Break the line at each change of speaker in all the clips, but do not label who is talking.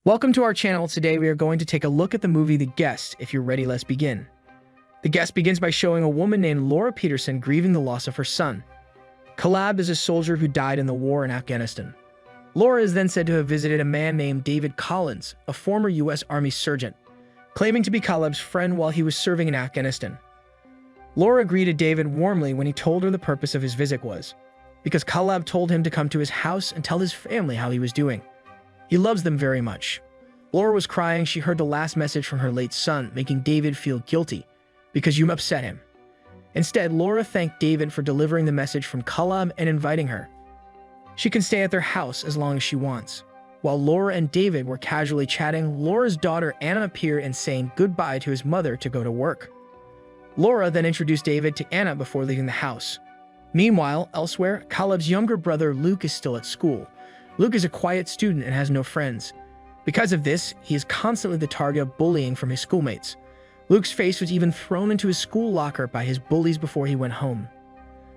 Welcome to our channel. Today we are going to take a look at the movie The Guest. If you're ready, let's begin. The Guest begins by showing a woman named Laura Peterson grieving the loss of her son. Caleb is a soldier who died in the war in Afghanistan. Laura is then said to have visited a man named David Collins, a former U.S. Army sergeant, claiming to be Caleb's friend while he was serving in Afghanistan. Laura greeted David warmly when he told her the purpose of his visit was because Caleb told him to come to his house and tell his family how he was doing. He loves them very much. Laura was crying. She heard the last message from her late son, making David feel guilty because you upset him. Instead, Laura thanked David for delivering the message from Caleb and inviting her. She can stay at their house as long as she wants. While Laura and David were casually chatting, Laura's daughter Anna appeared and saying goodbye to his mother to go to work. Laura then introduced David to Anna before leaving the house. Meanwhile, elsewhere, Caleb's younger brother Luke is still at school. Luke is a quiet student and has no friends. Because of this, he is constantly the target of bullying from his schoolmates. Luke's face was even thrown into his school locker by his bullies before he went home.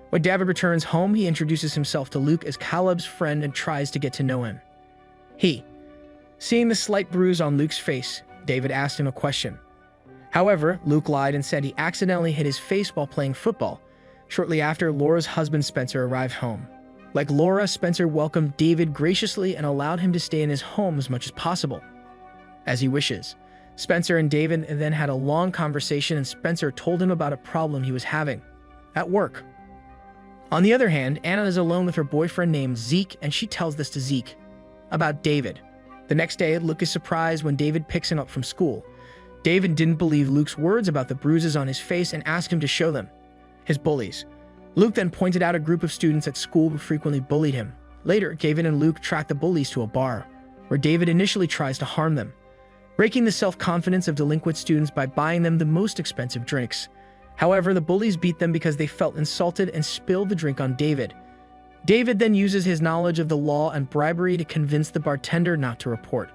When David returns home, he introduces himself to Luke as Caleb's friend and tries to get to know him. Seeing the slight bruise on Luke's face, David asked him a question. However, Luke lied and said he accidentally hit his face while playing football. Shortly after, Laura's husband Spencer arrived home. Like Laura, Spencer welcomed David graciously and allowed him to stay in his home as much as possible, as he wishes. Spencer and David then had a long conversation, and Spencer told him about a problem he was having at work. On the other hand, Anna is alone with her boyfriend named Zeke, and she tells this to Zeke about David. The next day, Luke is surprised when David picks him up from school. David didn't believe Luke's words about the bruises on his face and asked him to show them. His bullies. Luke then pointed out a group of students at school who frequently bullied him. Later, David and Luke track the bullies to a bar, where David initially tries to harm them, breaking the self-confidence of delinquent students by buying them the most expensive drinks. However, the bullies beat them because they felt insulted and spilled the drink on David. David then uses his knowledge of the law and bribery to convince the bartender not to report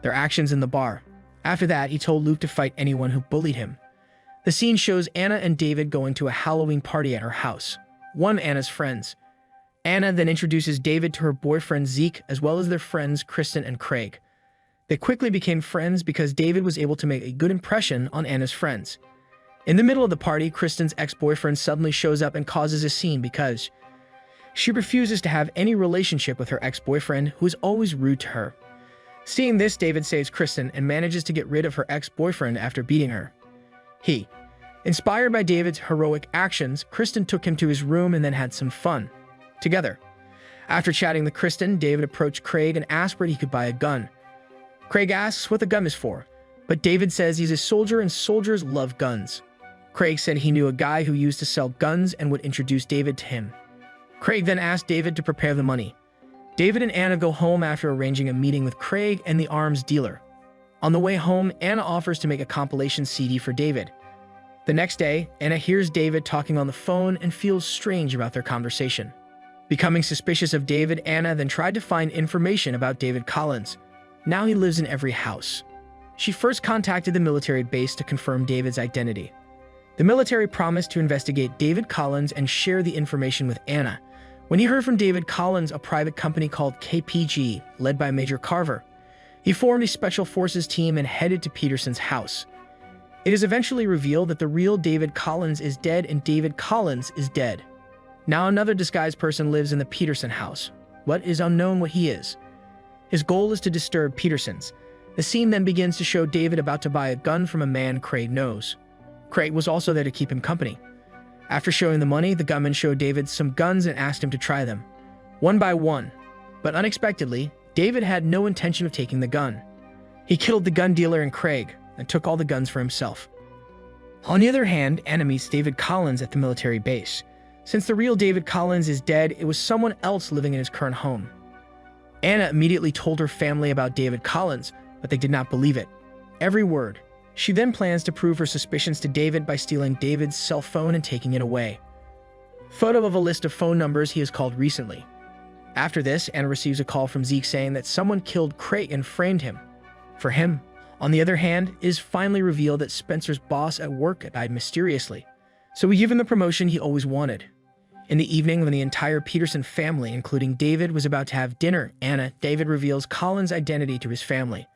their actions in the bar. After that, he told Luke to fight anyone who bullied him. The scene shows Anna and David going to a Halloween party at her house, one Anna's friends. Anna then introduces David to her boyfriend Zeke, as well as their friends Kristen and Craig. They quickly became friends because David was able to make a good impression on Anna's friends. In the middle of the party, Kristen's ex-boyfriend suddenly shows up and causes a scene because she refuses to have any relationship with her ex-boyfriend, who is always rude to her. Seeing this, David saves Kristen and manages to get rid of her ex-boyfriend after beating her. Inspired by David's heroic actions, Kristen took him to his room and then had some fun together. After chatting with Kristen, David approached Craig and asked where he could buy a gun. Craig asks what the gun is for, but David says he's a soldier and soldiers love guns. Craig said he knew a guy who used to sell guns and would introduce David to him. Craig then asked David to prepare the money. David and Anna go home after arranging a meeting with Craig and the arms dealer. On the way home, Anna offers to make a compilation CD for David. The next day, Anna hears David talking on the phone and feels strange about their conversation. Becoming suspicious of David, Anna then tried to find information about David Collins. Now he lives in every house. She first contacted the military base to confirm David's identity. The military promised to investigate David Collins and share the information with Anna. When he heard from David Collins, a private company called KPG, led by Major Carver, he formed a special forces team and headed to Peterson's house. It is eventually revealed that the real David Collins is dead and David Collins is dead. Now another disguised person lives in the Peterson house. What is unknown what he is. His goal is to disturb Petersons. The scene then begins to show David about to buy a gun from a man Craig knows. Craig was also there to keep him company. After showing the money, the gunman showed David some guns and asked him to try them, one by one. But unexpectedly, David had no intention of taking the gun. He killed the gun dealer and Craig, and took all the guns for himself. On the other hand, Anna meets David Collins at the military base. Since the real David Collins is dead, it was someone else living in his current home. Anna immediately told her family about David Collins, but they did not believe it. Every word. She then plans to prove her suspicions to David by stealing David's cell phone and taking it away. Photo of a list of phone numbers he has called recently. After this, Anna receives a call from Zeke saying that someone killed Craig and framed him. For him. On the other hand, it is finally revealed that Spencer's boss at work died mysteriously, so we give him the promotion he always wanted. In the evening, when the entire Peterson family, including David, was about to have dinner, David reveals Collins' identity to his family.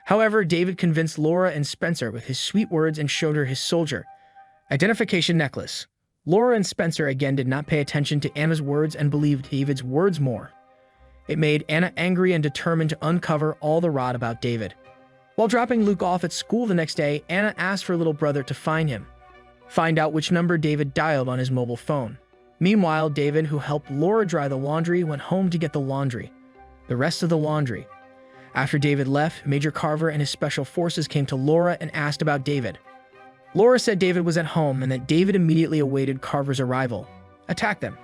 However, David convinced Laura and Spencer with his sweet words and showed her his soldier identification necklace. Laura and Spencer again did not pay attention to Anna's words and believed David's words more. It made Anna angry and determined to uncover all the rot about David. While dropping Luke off at school the next day, Anna asked her little brother to find out which number David dialed on his mobile phone. Meanwhile, David, who helped Laura dry the laundry, went home to get the rest of the laundry. After David left, Major Carver and his special forces came to Laura and asked about David. Laura said David was at home and that David immediately awaited Carver's arrival. Attack them.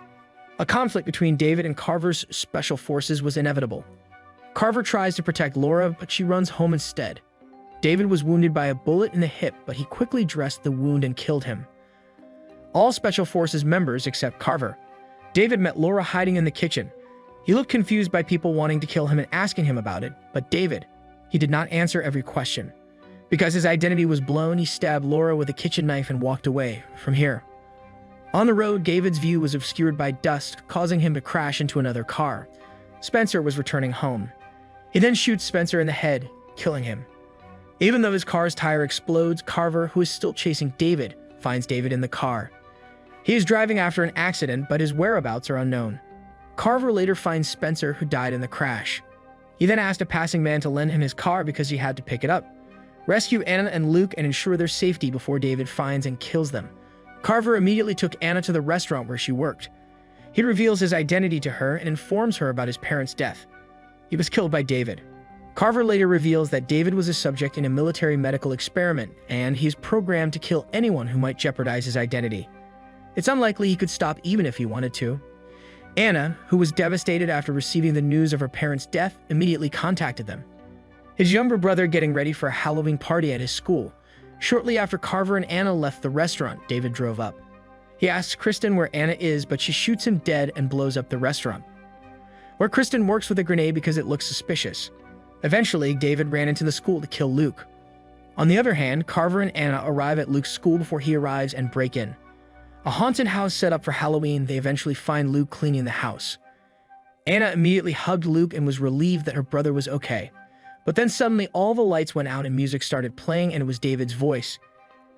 A conflict between David and Carver's special forces was inevitable. Carver tries to protect Laura, but she runs home instead. David was wounded by a bullet in the hip, but he quickly dressed the wound and killed him. All Special Forces members except Carver. David met Laura hiding in the kitchen. He looked confused by people wanting to kill him and asking him about it, but David, he did not answer every question. Because his identity was blown, he stabbed Laura with a kitchen knife and walked away from here. On the road, David's view was obscured by dust, causing him to crash into another car. Spencer was returning home. He then shoots Spencer in the head, killing him. Even though his car's tire explodes, Carver, who is still chasing David, finds David in the car. He is driving after an accident, but his whereabouts are unknown. Carver later finds Spencer, who died in the crash. He then asked a passing man to lend him his car because he had to pick it up. Rescue Anna and Luke and ensure their safety before David finds and kills them. Carver immediately took Anna to the restaurant where she worked. He reveals his identity to her and informs her about his parents' death. He was killed by David. Carver later reveals that David was a subject in a military medical experiment, and he is programmed to kill anyone who might jeopardize his identity. It's unlikely he could stop even if he wanted to. Anna, who was devastated after receiving the news of her parents' death, immediately contacted them. His younger brother getting ready for a Halloween party at his school. Shortly after Carver and Anna left the restaurant, David drove up. He asks Kristen where Anna is, but she shoots him dead and blows up the restaurant, where Kristen works with a grenade because it looks suspicious. Eventually, David ran into the school to kill Luke. On the other hand, Carver and Anna arrive at Luke's school before he arrives and break in. A haunted house set up for Halloween, they eventually find Luke cleaning the house. Anna immediately hugged Luke and was relieved that her brother was okay. But then suddenly all the lights went out and music started playing, and it was David's voice.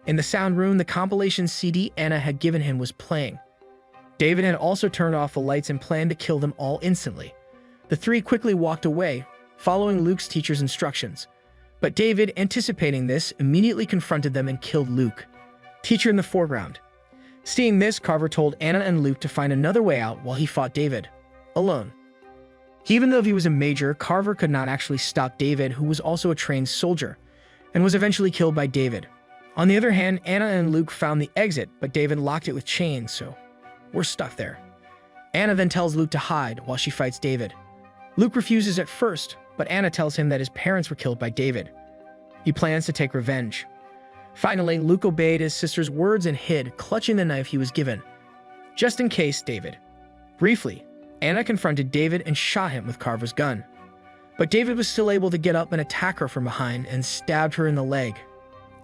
In the sound room, the compilation CD Anna had given him was playing. David had also turned off the lights and planned to kill them all instantly. The three quickly walked away, following Luke's teacher's instructions. But David, anticipating this, immediately confronted them and killed Luke. Teacher in the foreground. Seeing this, Carver told Anna and Luke to find another way out while he fought David, alone. Even though he was a major, Carver could not actually stop David, who was also a trained soldier, and was eventually killed by David. On the other hand, Anna and Luke found the exit, but David locked it with chains, so we're stuck there. Anna then tells Luke to hide while she fights David. Luke refuses at first, but Anna tells him that his parents were killed by David. He plans to take revenge. Finally, Luke obeyed his sister's words and hid, clutching the knife he was given, just in case David. Briefly, Anna confronted David and shot him with Carver's gun. But David was still able to get up and attack her from behind and stabbed her in the leg.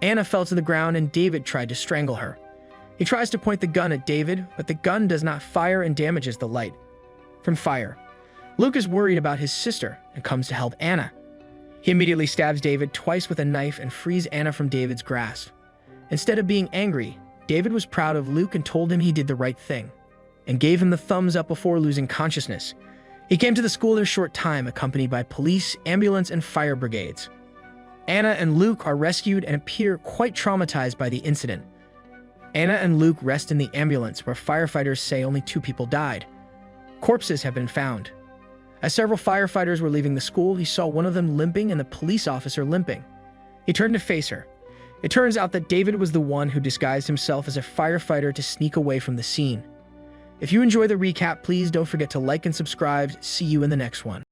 Anna fell to the ground and David tried to strangle her. He tries to point the gun at David, but the gun does not fire and damages the light from fire. Luke is worried about his sister and comes to help Anna. He immediately stabs David twice with a knife and frees Anna from David's grasp. Instead of being angry, David was proud of Luke and told him he did the right thing, and gave him the thumbs up before losing consciousness. He came to the school in a short time, accompanied by police, ambulance, and fire brigades. Anna and Luke are rescued and appear quite traumatized by the incident. Anna and Luke rest in the ambulance, where firefighters say only 2 people died. Corpses have been found. As several firefighters were leaving the school, he saw one of them limping and the police officer limping. He turned to face her. It turns out that David was the one who disguised himself as a firefighter to sneak away from the scene. If you enjoy the recap, please don't forget to like and subscribe. See you in the next one.